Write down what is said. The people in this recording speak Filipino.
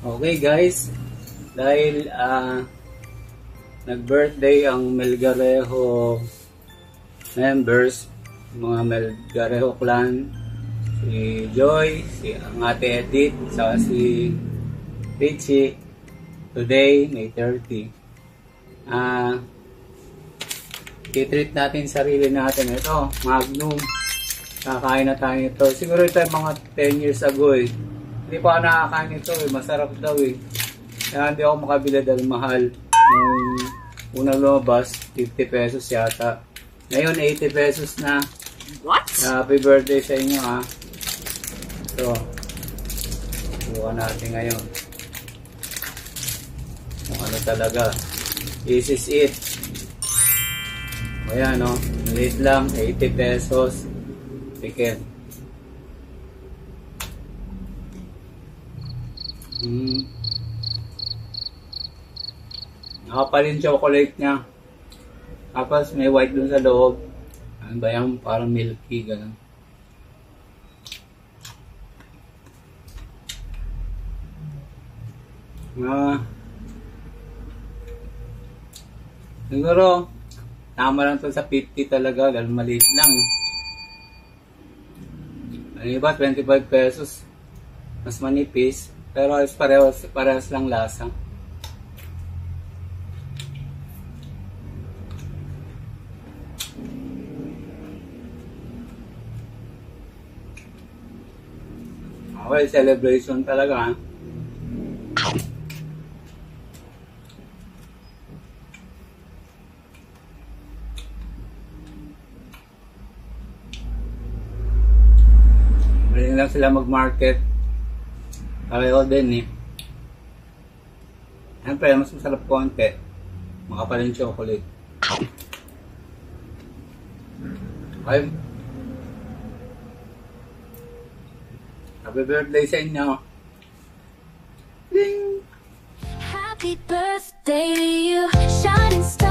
Okay guys, dahil nag-birthday ang Melgarejo members, mga Melgarejo clan, si Joy, si ang ate Edith, saka si Richie. Today, May 30. I-treat natin sarili natin. Ito, Magnum. Kakain na tayo ito. Siguro ito mga 10 years ago eh. Hindi pa ako nakakain ito eh. Masarap daw eh. Kaya hindi ako makabila dahil mahal. Nung unang lumabas, 50 pesos yata. Ngayon, 80 pesos na. What? Happy birthday sa inyo ha. Ito. Buka natin ngayon. Kung ano talaga. This is it. Ayan o. Maliit lang. 80 pesos. Chicken. Nakapal yung chocolate niya. Tapos may white dun sa loob. Ano ba yan? Parang milky. Ganun. Siguro tama lang to sa 50 talaga dahil maliit lang. Ano iba? 25 pesos. Mas manipis. Pero parehas lang lasa. Okay, celebration talaga ha. Maling lang sila mag-market. Pareho din eh. Siyempre, mas masarap konti. Makapal yung chocolate. Okay. Happy birthday sa inyo. Ding! Happy birthday to you, shining star.